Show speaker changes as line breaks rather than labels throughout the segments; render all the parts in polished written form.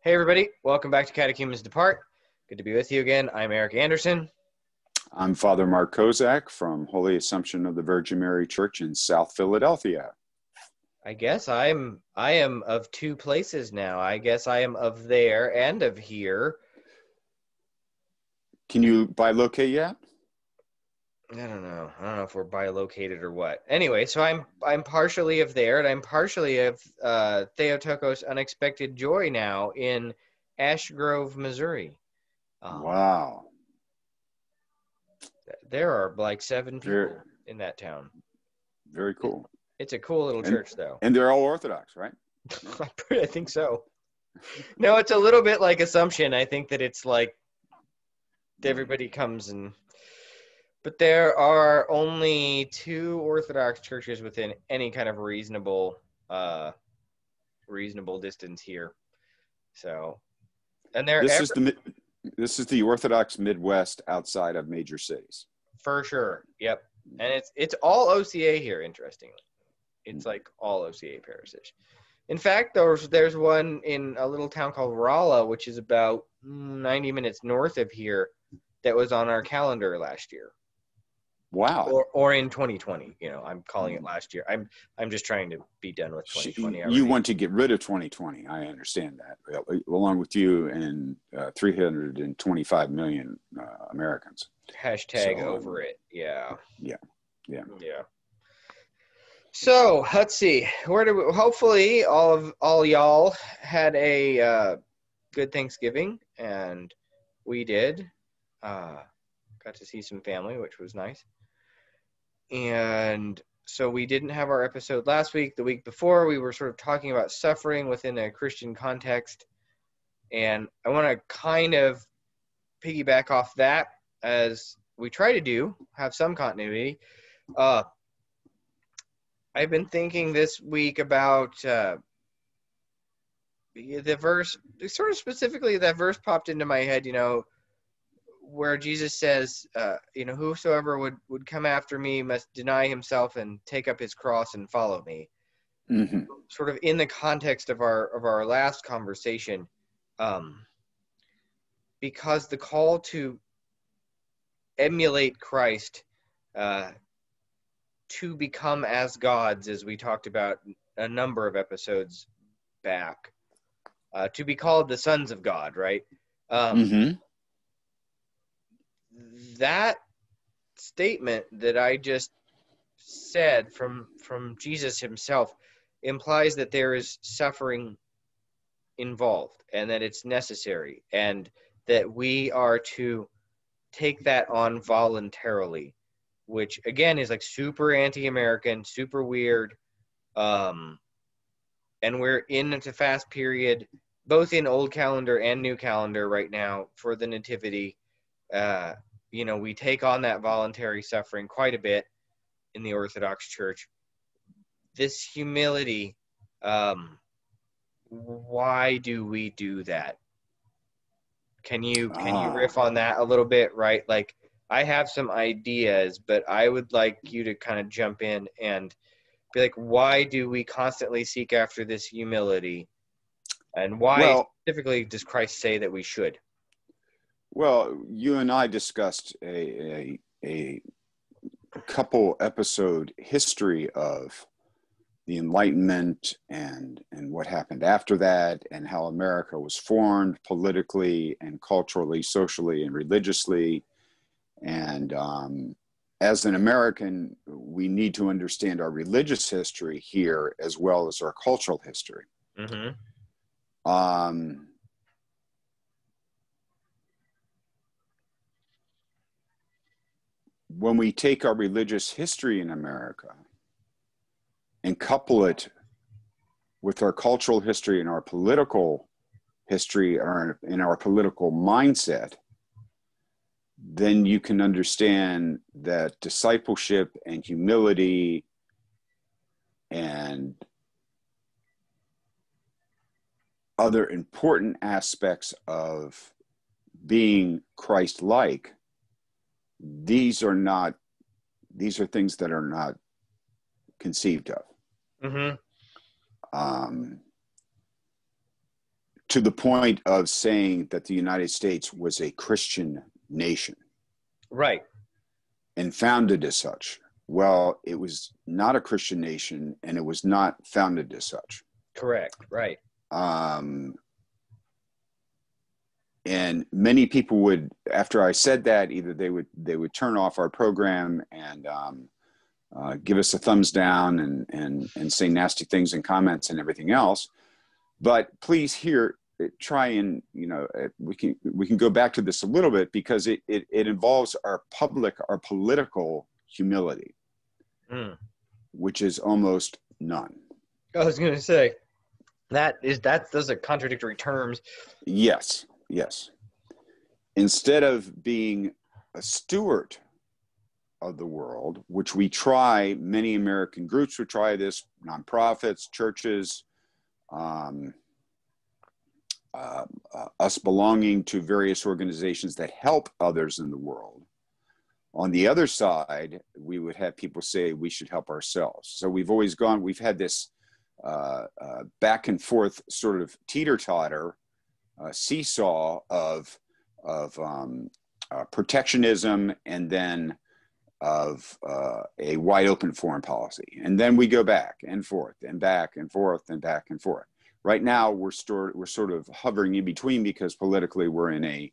Hey everybody, welcome back to Catechumens Depart. Good to be with you again. I'm Eric Anderson.
I'm Father Mark Kozak from Holy Assumption of the Virgin Mary Church in South Philadelphia.
I guess I am of two places now. I guess I am of there and of here.
Can you bilocate yet?
I don't know. I don't know if we're bilocated or what. Anyway, so I'm partially of there and I'm partially of Theotokos Unexpected Joy now in Ash Grove, Missouri.
Wow.
There are like 7 people
Very,
in that town.
very cool.
It's a cool little church, though.
And they're all Orthodox, right?
I think so. No, it's a little bit like Assumption. I think that it's like everybody comes and... But there are only 2 Orthodox churches within any kind of reasonable distance here. So, and they're
This is the Orthodox Midwest outside of major cities.
For sure. Yep. And it's all OCA here, interestingly. It's like all OCA parishes. In fact, there's one in a little town called Rolla, which is about 90 minutes north of here, that was on our calendar last year.
Wow.
Or in 2020. You know, I'm calling it last year. I'm just trying to be done with 2020 already.
You want to get rid of 2020. I understand that. Along with you and 325 million Americans.
Hashtag over it. Yeah.
Yeah.
So let's see. Hopefully all y'all had a good Thanksgiving, and we did. Got to see some family, which was nice. And so we didn't have our episode last week. The week before, we were sort of talking about suffering within a Christian context. And I want to kind of piggyback off that, as we try to do, have some continuity. I've been thinking this week about the verse, sort of specifically that verse popped into my head, where Jesus says, whosoever would come after me must deny himself and take up his cross and follow me.
Mm-hmm.
Sort of in the context of our last conversation, because the call to emulate Christ, to become as gods, as we talked about a number of episodes back, to be called the sons of God, right? That statement that I just said from Jesus himself implies that there is suffering involved and that it's necessary, and that we are to take that on voluntarily, which again is like super anti-American, super weird. And we're in a fast period, both in old calendar and new calendar right now, for the nativity. We take on that voluntary suffering quite a bit in the Orthodox Church. This humility, why do we do that? Can you riff on that a little bit, right? Like, I have some ideas, but I would like you to kind of jump in and be like, why do we constantly seek after this humility? And why specifically does Christ say that we should?
Well, you and I discussed a couple episode history of the Enlightenment and what happened after that, and how America was formed politically and culturally, socially and religiously. And as an American, we need to understand our religious history here as well as our cultural history.
Mm-hmm.
When we take our religious history in America and couple it with our cultural history and our political history, or in our political mindset, then you can understand that discipleship and humility and other important aspects of being Christ-like, these are things that are not conceived of.
Mm-hmm.
to the point of saying that the United States was a Christian nation.
Right.
And founded as such. Well, it was not a Christian nation, and it was not founded as such.
Correct. Right.
And many people would, after I said that, either they would turn off our program and give us a thumbs down and say nasty things in comments and everything else. But please try and, we can go back to this a little bit, because it involves our political humility, which is almost none.
I was going to say those are contradictory terms.
Yes. Instead of being a steward of the world, which we try, many American groups would try this, nonprofits, churches, us belonging to various organizations that help others in the world. On the other side, we would have people say we should help ourselves. So we've had this back and forth sort of teeter-totter seesaw of protectionism, and then of a wide open foreign policy. And then we go back and forth and back and forth and back and forth. Right now, we're sort of hovering in between, because politically we're in a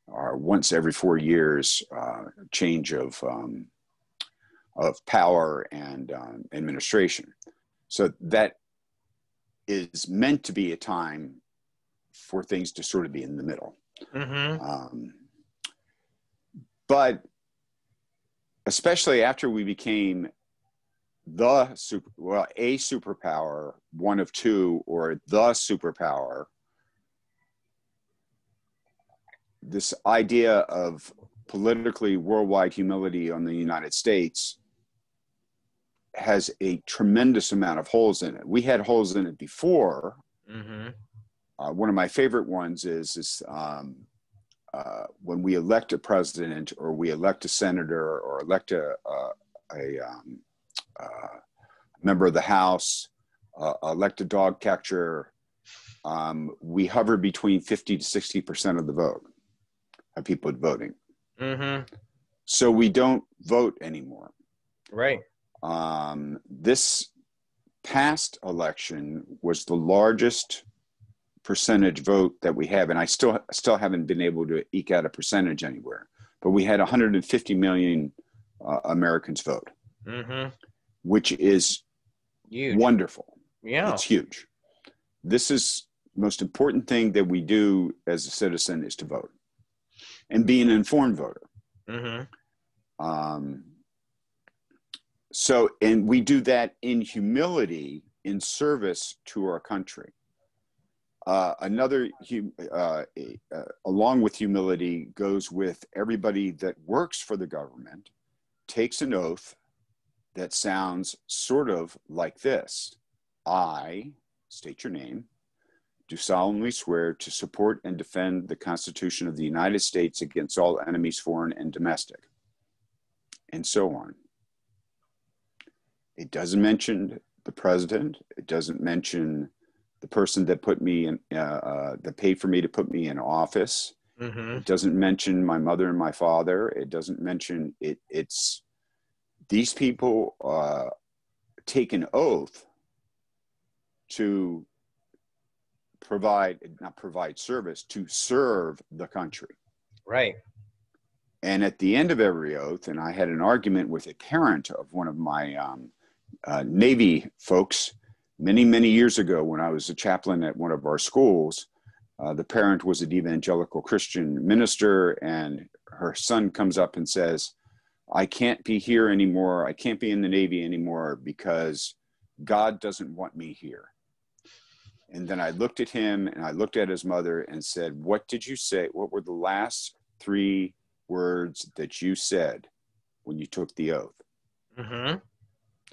our once every 4 years change of power and administration. So that is meant to be a time for things to sort of be in the middle. But especially after we became a superpower, one of two, or the superpower, this idea of politically worldwide humility on the United States has a tremendous amount of holes in it. We had holes in it before. One of my favorite ones is when we elect a president, or we elect a senator, or elect a member of the House, elect a dog catcher, we hover between 50 to 60% of the vote of people voting. So we don't vote anymore.
Right.
This past election was the largest percentage vote that we have, and I still haven't been able to eke out a percentage anywhere, but we had 150 million Americans vote, which is
huge.
Wonderful.
Yeah.
It's huge. This is the most important thing that we do as a citizen, is to vote and be an informed voter. So, and we do that in humility, in service to our country. Along with humility goes with everybody that works for the government takes an oath that sounds sort of like this. I, state your name, do solemnly swear to support and defend the Constitution of the United States against all enemies, foreign and domestic, and so on. It doesn't mention the president. It doesn't mention the person that put me in, that paid for me to put me in office. It doesn't mention my mother and my father. It doesn't mention it. It's these people take an oath to not provide service, to serve the country.
Right.
And at the end of every oath, and I had an argument with a parent of one of my Navy folks many, many years ago when I was a chaplain at one of our schools. The parent was an evangelical Christian minister, and her son comes up and says, I can't be here anymore. I can't be in the Navy anymore because God doesn't want me here. And then I looked at him and I looked at his mother and said, what did you say? What were the last 3 words that you said when you took the oath?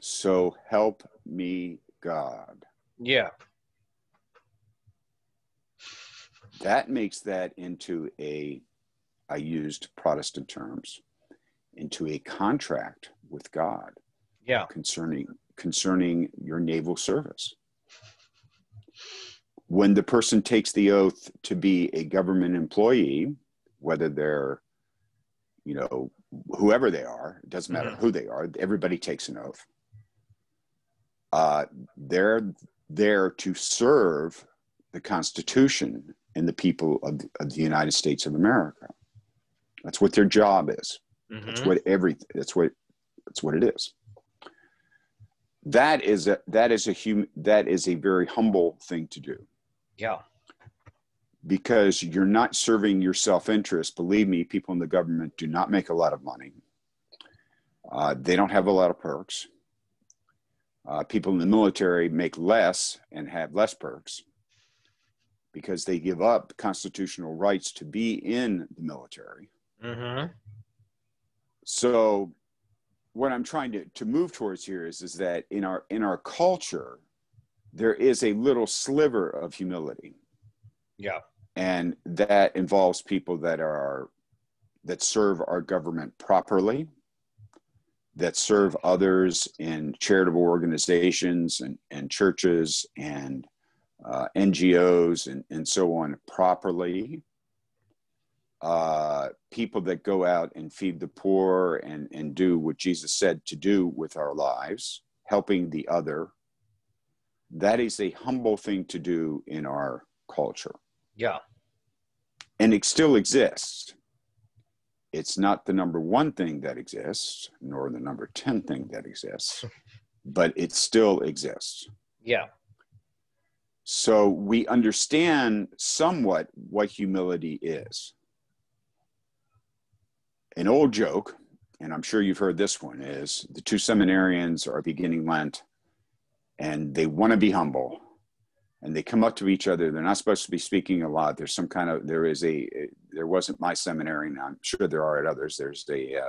So help me God.
Yeah.
That makes that into I used Protestant terms, into a contract with God.
Yeah.
concerning your naval service. When the person takes the oath to be a government employee, whether they're, whoever they are, it doesn't matter who they are, everybody takes an oath. They're there to serve the Constitution and the people of the United States of America. That's what their job is. That's what it is. That is a very humble thing to do.
Yeah.
Because you're not serving your self-interest. Believe me, people in the government do not make a lot of money. They don't have a lot of perks. People in the military make less and have less perks because they give up constitutional rights to be in the military. So what I'm trying to move towards here is that in our culture, there is a little sliver of humility.
Yeah.
And that involves people that serve our government properly, that serve others in charitable organizations and churches and NGOs and so on properly. People that go out and feed the poor and do what Jesus said to do with our lives, helping the other. That is a humble thing to do in our culture.
Yeah.
And it still exists. It's not the number one thing that exists, nor the number 10 thing that exists, but it still exists.
Yeah.
So we understand somewhat what humility is. An old joke, and I'm sure you've heard this one, is the two seminarians are beginning Lent and they want to be humble. And they come up to each other. They're not supposed to be speaking a lot. There's there wasn't my seminary, and I'm sure there are at others. There's a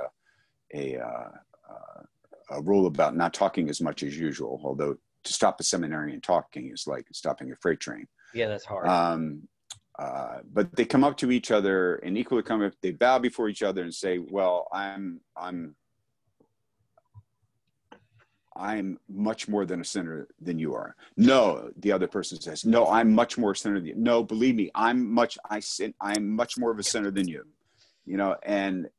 rule about not talking as much as usual, although to stop a seminarian talking is like stopping a freight train.
Yeah, that's hard.
But they come up to each other and equally they bow before each other and say, well, I'm much more than a sinner than you are. No, the other person says, no, I'm much more a sinner than you. No, believe me, I'm much more of a sinner than you. And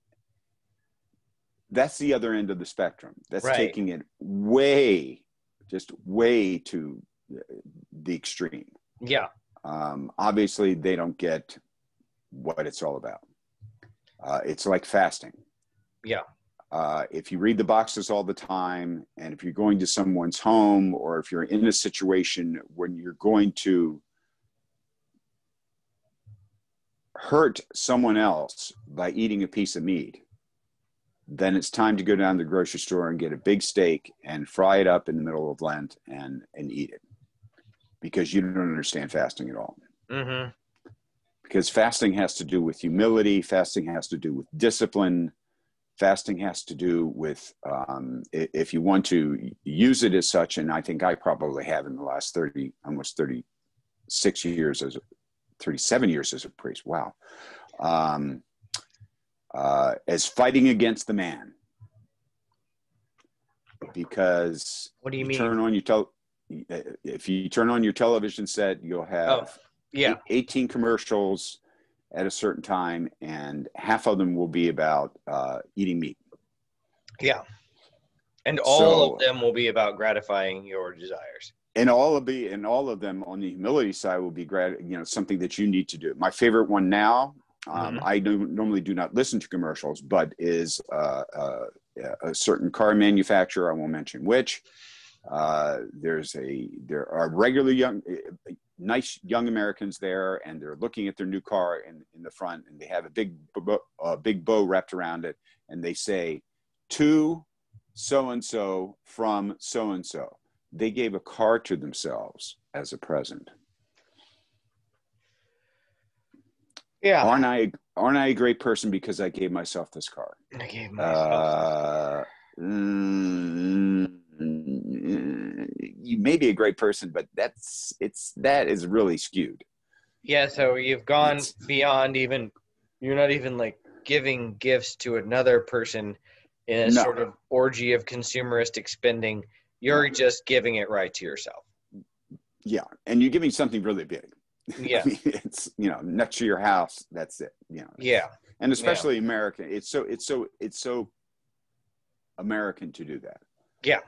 that's the other end of the spectrum. That's right. Taking it way to the extreme.
Yeah.
Obviously, they don't get what it's all about. It's like fasting.
Yeah.
If you read the boxes all the time, and if you're going to someone's home, or if you're in a situation when you're going to hurt someone else by eating a piece of meat, then it's time to go down to the grocery store and get a big steak and fry it up in the middle of Lent and eat it, because you don't understand fasting at all.
Mm-hmm.
Because fasting has to do with humility. Fasting has to do with discipline. Fasting has to do with, if you want to use it as such, and I think I probably have in the last 37 years as a priest. Wow. As fighting against the man. Because
what do you mean?
If you turn on your television set, you'll have 18 commercials at a certain time, and half of them will be about eating meat. Yeah.
And all of them will be about gratifying your desires.
And all of them on the humility side will be something that you need to do. My favorite one now, I normally do not listen to commercials, but is a certain car manufacturer. I won't mention which. There are regular nice young Americans there, and they're looking at their new car in the front, and they have a big bow wrapped around it, and they say, "To so-and-so from so-and-so." They gave a car to themselves as a present.
Yeah.
Aren't I a great person because I gave myself this car?
I gave myself this car.
You may be a great person, but that is really skewed.
Yeah, so you've gone beyond you're not even like giving gifts to another person in a
No.
sort of orgy of consumeristic spending. You're just giving it right to yourself.
Yeah, and you're giving something really big.
Yeah.
I mean, it's, next to your house. That's it.
Yeah.
And especially American. It's so American to do that.
Yeah.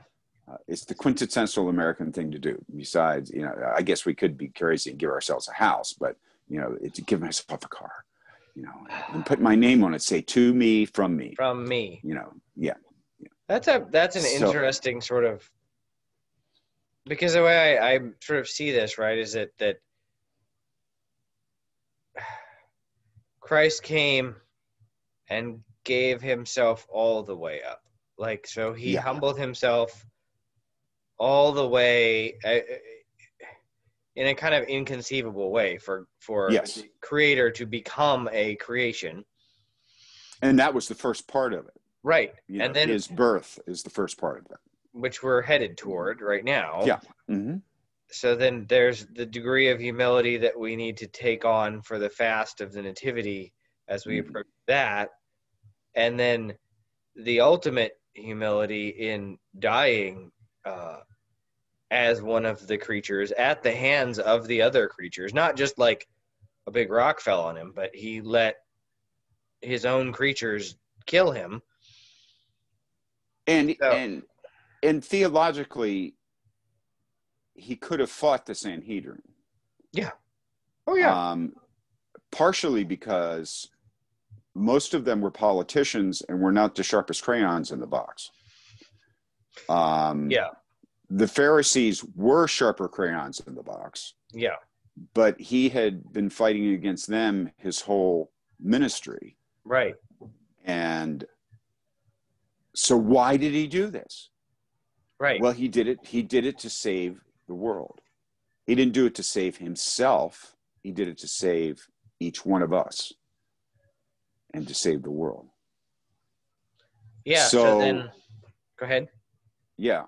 It's the quintessential American thing to do. Besides, I guess we could be crazy and give ourselves a house, but to give myself a car, and put my name on it, say to me, from me.
From me.
Yeah.
That's an interesting sort of, because the way I sort of see this, right, is that Christ came and gave himself all the way up. Like, so he humbled himself all the way in a kind of inconceivable way for the creator to become a creation.
And that was the first part of it.
Right. And then
his birth is the first part of it,
which we're headed toward right now.
Yeah. Mm-hmm.
So then there's the degree of humility that we need to take on for the fast of the Nativity as we approach that. And then the ultimate humility in dying as one of the creatures at the hands of the other creatures, not just like a big rock fell on him, but he let his own creatures kill him.
And theologically, he could have fought the Sanhedrin.
Yeah. Oh, yeah.
Partially because most of them were politicians and were not the sharpest crayons in the box.
Yeah.
The Pharisees were sharper crayons in the box.
Yeah.
But he had been fighting against them his whole ministry.
Right.
And so why did he do this?
Right.
Well, he did it to save the world. He didn't do it to save himself. He did it to save each one of us and to save the world.
Yeah. So then, go ahead.
Yeah.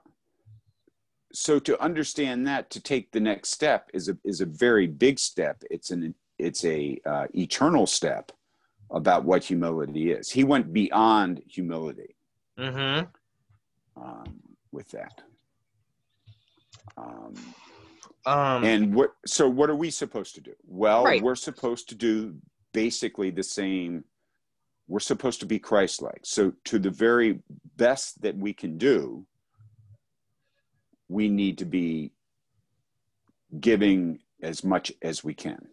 So to understand that, to take the next step is a very big step. It's a eternal step about what humility is. He went beyond humility.
Mm-hmm.
With that.
And
what are we supposed to do? Well,
right.
We're supposed to do basically the same. We're supposed to be Christ-like. So to the very best that we can do, we need to be giving as much as we can.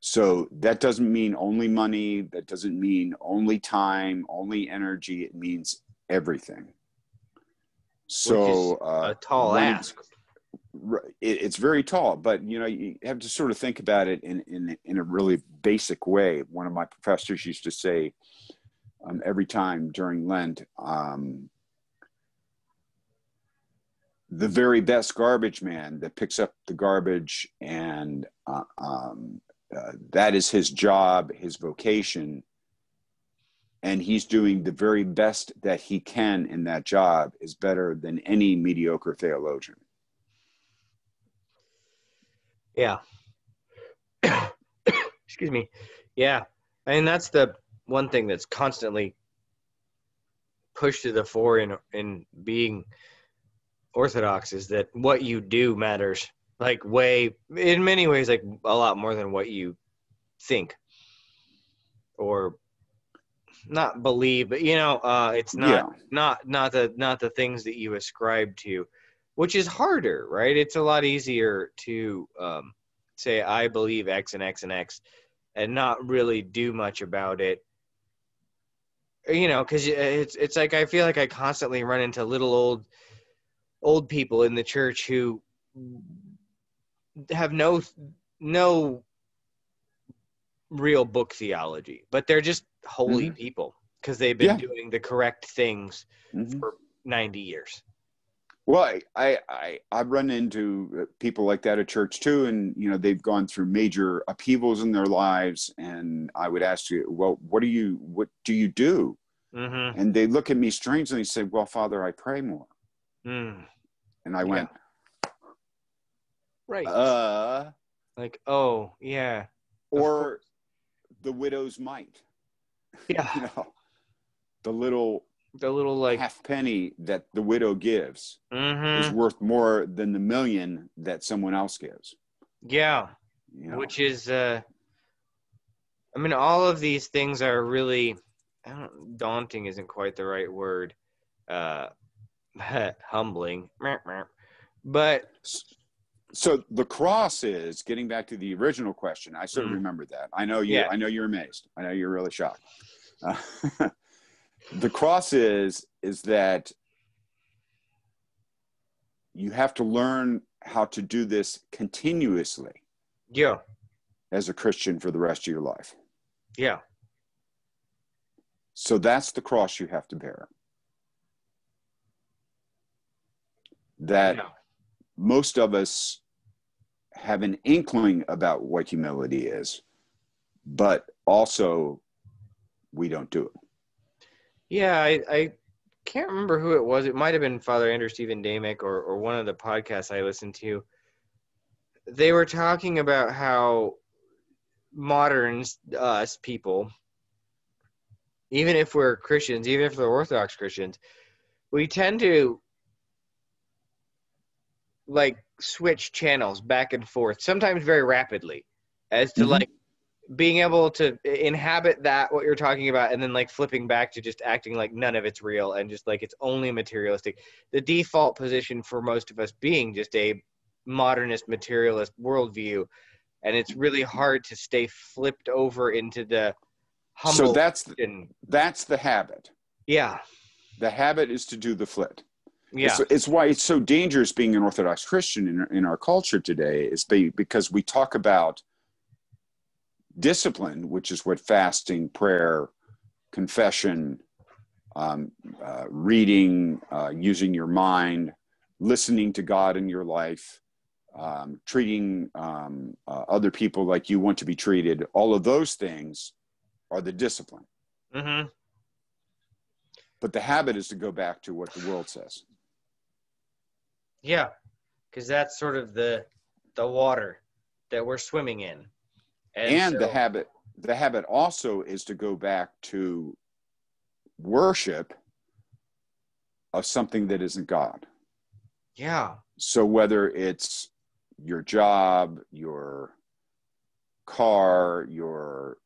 So that doesn't mean only money. That doesn't mean only time, only energy. It means everything. So
which is a tall ask.
It's very tall, but you have to sort of think about it in a really basic way. One of my professors used to say every time during Lent, the very best garbage man that picks up the garbage and that is his job, his vocation, and he's doing the very best that he can in that job is better than any mediocre theologian.
Yeah. Excuse me. Yeah. I mean, that's the one thing that's constantly pushed to the fore in being Orthodox is that what you do matters, like in many ways, like a lot more than what you think or not believe, but it's not the things that you ascribe to, which is harder, right? It's a lot easier to say I believe X and X and X and not really do much about it, because it's like I feel like I constantly run into little old people in the church who have no real book theology, but they're just holy people because they've been doing the correct things for 90 years.
Well, I run into people like that at church too, and they've gone through major upheavals in their lives, and I would ask you, well, what do you do? Mm-hmm. And they look at me strangely and say, well, Father, I pray more. And I went,
right. Like, oh yeah.
Or the widow's mite.
Yeah.
the little
like
half penny that the widow gives is
mm-hmm.
worth more than the million that someone else gives.
Yeah.
You know?
Which is I mean, all of these things are really daunting isn't quite the right word. Humbling. But
so the cross is, getting back to the original question. I sort of remembered that. I know
yeah.
you're amazed. I know you're really shocked. The cross is that you have to learn how to do this continuously.
Yeah.
As a Christian for the rest of your life.
Yeah.
So that's the cross you have to bear. That most of us have an inkling about what humility is, but also we don't do it.
Yeah, I can't remember who it was. It might have been Father Andrew Stephen Damick or one of the podcasts I listened to. They were talking about how moderns, us people, even if we're Christians, even if they're Orthodox Christians, we tend to like switch channels back and forth, sometimes very rapidly, as to like being able to inhabit that, what you're talking about, and then like flipping back to just acting like none of it's real and just like it's only materialistic. The default position for most of us being just a modernist materialist worldview, and it's really hard to stay flipped over into the humble.
So that's the habit.
Yeah.
The habit is to do the flip.
Yeah.
It's why it's so dangerous being an Orthodox Christian in our culture today, is because we talk about discipline, which is what fasting, prayer, confession, reading, using your mind, listening to God in your life, treating other people like you want to be treated. All of those things are the discipline.
Mm-hmm.
But the habit is to go back to what the world says.
Yeah, because that's sort of the water that we're swimming in.
And the habit also is to go back to worship of something that isn't God.
Yeah.
So whether it's your job, your car, your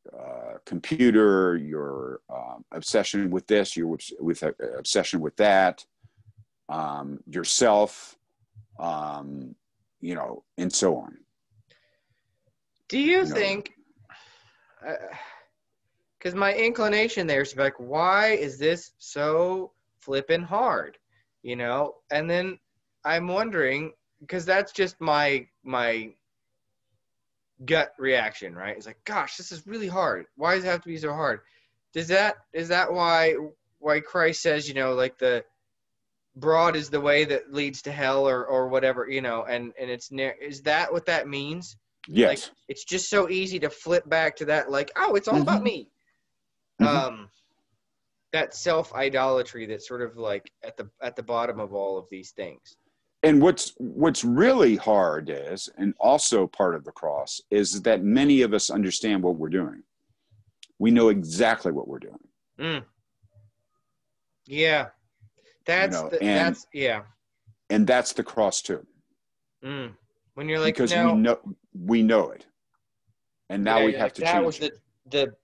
computer, your obsession with this, your obsession with that, yourself, and so on.
Do you think, because my inclination there is to be like, why is this so flippin' hard? And then I'm wondering, because that's just my gut reaction, right? It's like, gosh, this is really hard. Why does it have to be so hard? Is that why Christ says, like the broad is the way that leads to hell or whatever, and it's is that what that means?
Yes.
Like, it's just so easy to flip back to that, like, oh, it's all about me. That self-idolatry that's sort of like at the bottom of all of these things.
And what's really hard is, and also part of the cross, is that many of us understand what we're doing. We know exactly what we're doing.
Yeah. That's
And that's the cross too.
When you're like,
because
no,
we know it, and now we have to change.
That was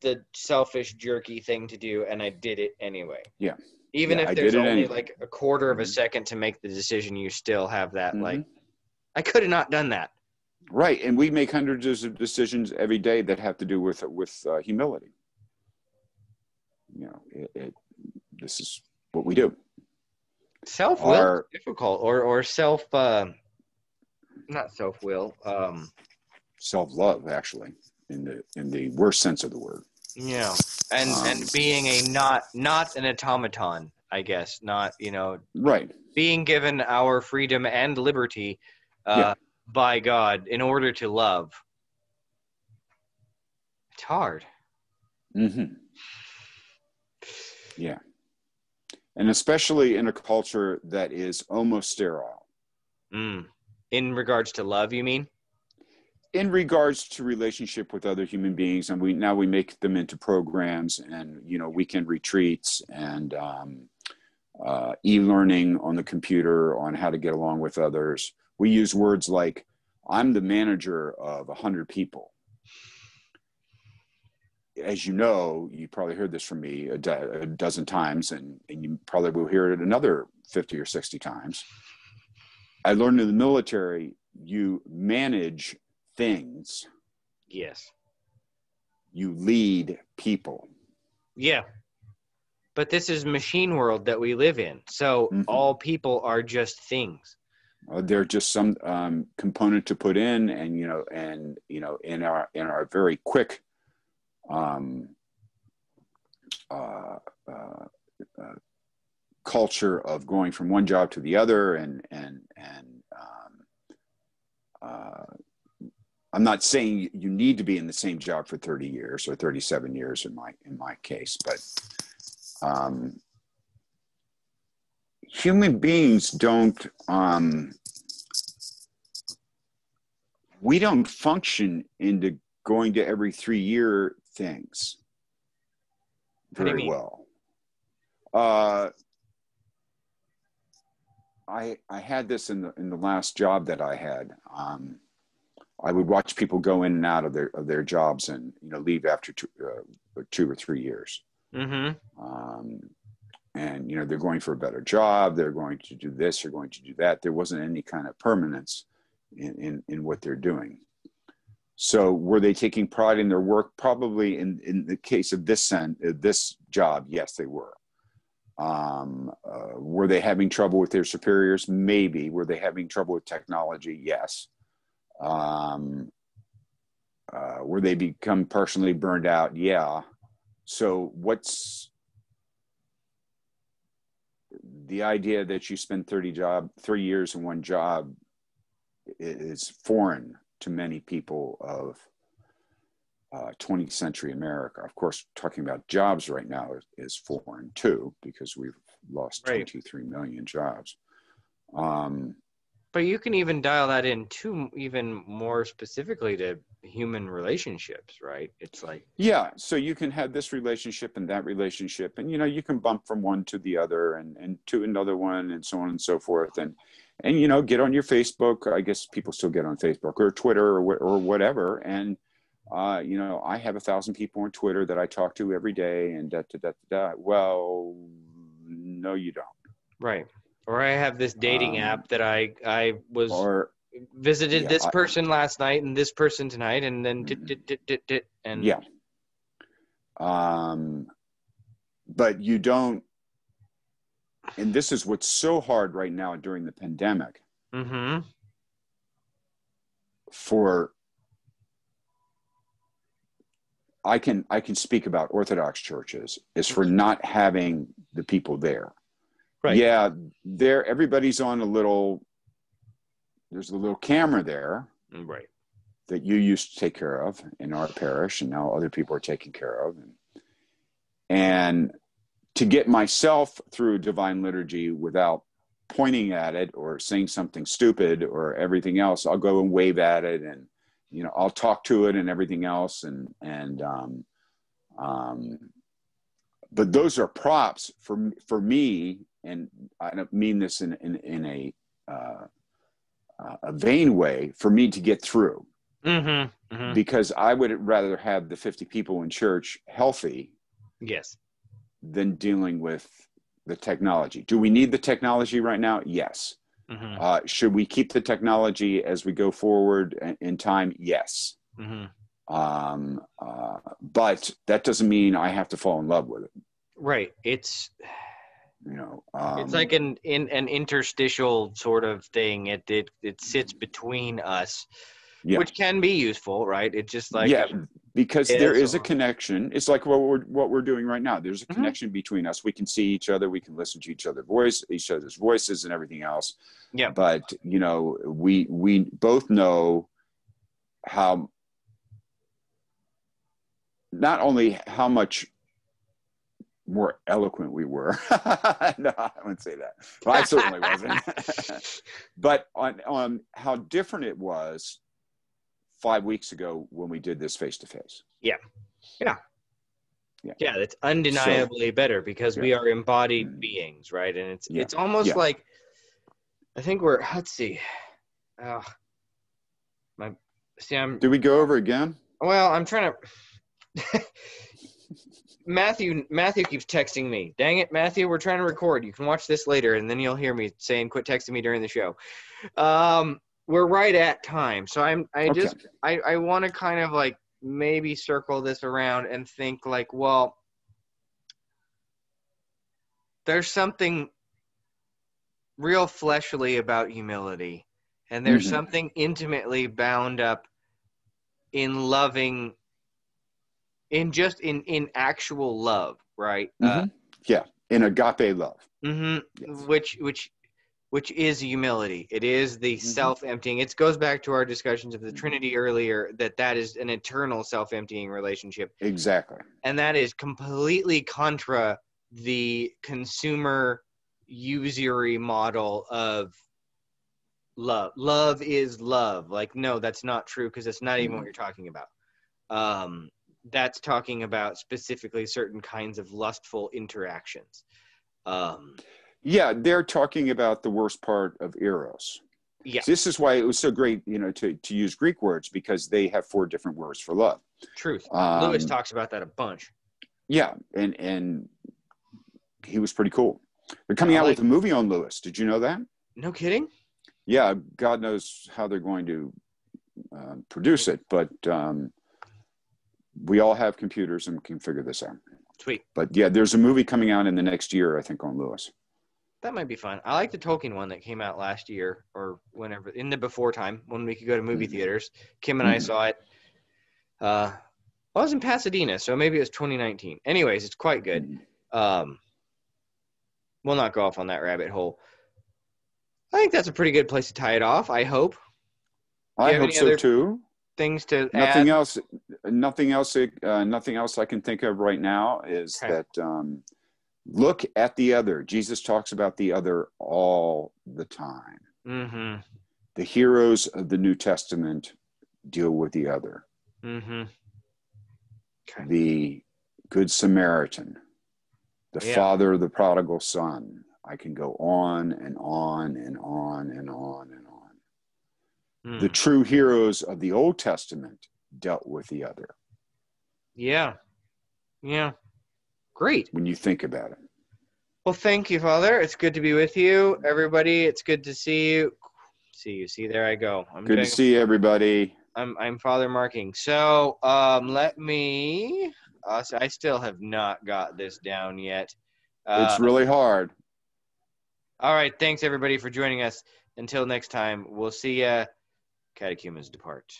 the selfish, jerky thing to do, and I did it anyway.
Yeah.
Even if there's only like a quarter of a second to make the decision, you still have that like, I could have not done that.
Right, and we make hundreds of decisions every day that have to do with humility. This is what we do.
Self-will is difficult, or self, not self-will.
Self-love, actually, in the worst sense of the word.
Yeah, and being not an automaton, I guess, not
right.
Being given our freedom and liberty by God in order to love. It's hard.
Yeah. And especially in a culture that is almost sterile.
In regards to love, you mean?
in regards to relationship with other human beings, and we make them into programs, and weekend retreats, and e-learning on the computer on how to get along with others. We use words like, I'm the manager of 100 people. As you know, you probably heard this from me a dozen times, and you probably will hear it another 50 or 60 times. I learned in the military, you manage things.
Yes.
You lead people.
Yeah. But this is machine world that we live in. So all people are just things.
They're just some component to put in, and in our very quick culture of going from one job to the other, and I'm not saying you need to be in the same job for 30 years or 37 years in my case, but human beings don't we don't function into going to every 3-year things very well. I had this in the last job that I had. I would watch people go in and out of their jobs, and leave after 2 or 3 years. And they're going for a better job. They're going to do this. They're going to do that. There wasn't any kind of permanence in what they're doing. So were they taking pride in their work? Probably in the case of this job, yes, they were. Were they having trouble with their superiors? Maybe. Were they having trouble with technology? Yes. Were they become personally burned out? Yeah. So what's the idea that you spend 3 years in one job is foreign to many people of 20th century America. Of course, talking about jobs right now is foreign too, because we've lost 23 million jobs.
But you can even dial that in too, even more specifically to human relationships, right? It's like,
yeah, so you can have this relationship and that relationship, and you can bump from one to the other, and to another one, and so on and so forth, and get on your Facebook. I guess people still get on Facebook or Twitter or whatever, and I have 1,000 people on Twitter that I talk to every day, and well, no, you don't.
Right. Or I have this dating app that I visited this person last night and this person tonight, and then and
yeah. But you don't, and this is what's so hard right now during the pandemic. I can speak about Orthodox churches, is for not having the people there. Right. Yeah, everybody's on there's a little camera there.
Right.
That you used to take care of in our parish, and now other people are taking care of. And to get myself through divine liturgy without pointing at it or saying something stupid or everything else, I'll go and wave at it, and I'll talk to it and everything else, but those are props for me, and I don't mean this in a vain way, for me to get through. Because I would rather have the 50 people in church healthy,
yes,
than dealing with the technology. Do we need the technology right now? Yes. Should we keep the technology as we go forward in time? Yes. But that doesn't mean I have to fall in love with it.
Right. It's it's like an interstitial sort of thing. It sits between us, which can be useful, right? It's just like
because there is a connection. It's like what we're doing right now. There's a connection between us. We can see each other. We can listen to each other's voices, and everything else.
Yeah.
But we both know how, not only how much more eloquent we were. No, I wouldn't say that. Well, I certainly wasn't. But on how different it was 5 weeks ago when we did this face to face.
Yeah. Yeah.
Yeah.
Yeah, that's undeniably better because
yeah.
we are embodied
Mm.
beings, right? And
Yeah.
it's almost
Yeah.
like, I think let's see. Uh,
Did we go over again?
Well, I'm trying to. Matthew keeps texting me. Dang it, Matthew, we're trying to record. You can watch this later, and then you'll hear me saying, "Quit texting me during the show." We're right at time, so I want to kind of like maybe circle this around and think like, well, there's something real fleshly about humility, and there's something intimately bound up in loving, in actual love, right?
Yeah, in agape love.
Yes. Which is humility. It is the self-emptying. It goes back to our discussions of the Trinity earlier, that is an eternal self-emptying relationship.
Exactly.
And that is completely contra the consumer usury model of love. Love is love. Like, no, that's not true, because that's not even what you're talking about. That's talking about specifically certain kinds of lustful interactions.
Yeah, they're talking about the worst part of eros.
Yeah.
So this is why it was so great, to use Greek words, because they have 4 different words for love.
Truth. Lewis talks about that a bunch.
Yeah, and he was pretty cool. They're coming out with a movie on Lewis. Did you know that?
No kidding?
Yeah, God knows how they're going to produce it, but we all have computers and can figure this out.
Sweet.
But yeah, there's a movie coming out in the next year, I think, on Lewis.
That might be fun. I like the Tolkien one that came out last year or whenever, in the before time when we could go to movie theaters. Kim and I saw it. I was in Pasadena, so maybe it was 2019. Anyways, it's quite good. We'll not go off on that rabbit hole. I think that's a pretty good place to tie it off, I hope.
I hope so too.
Things to
nothing
add?
else nothing else I can think of right now is that look at the other. Jesus talks about the other all the time. The heroes of the New Testament deal with the other. The Good Samaritan, the father of the prodigal son. I can go on and on and on and on and on. The true heroes of the Old Testament dealt with the other.
Yeah. Great.
When you think about it.
Well, thank you, Father. It's good to be with you. Everybody, it's good to see you. See, there I go.
Good to see everybody.
I'm Father Marking. So let me... I still have not got this down yet.
It's really hard.
All right. Thanks, everybody, for joining us. Until next time, we'll see ya. Catechumens depart.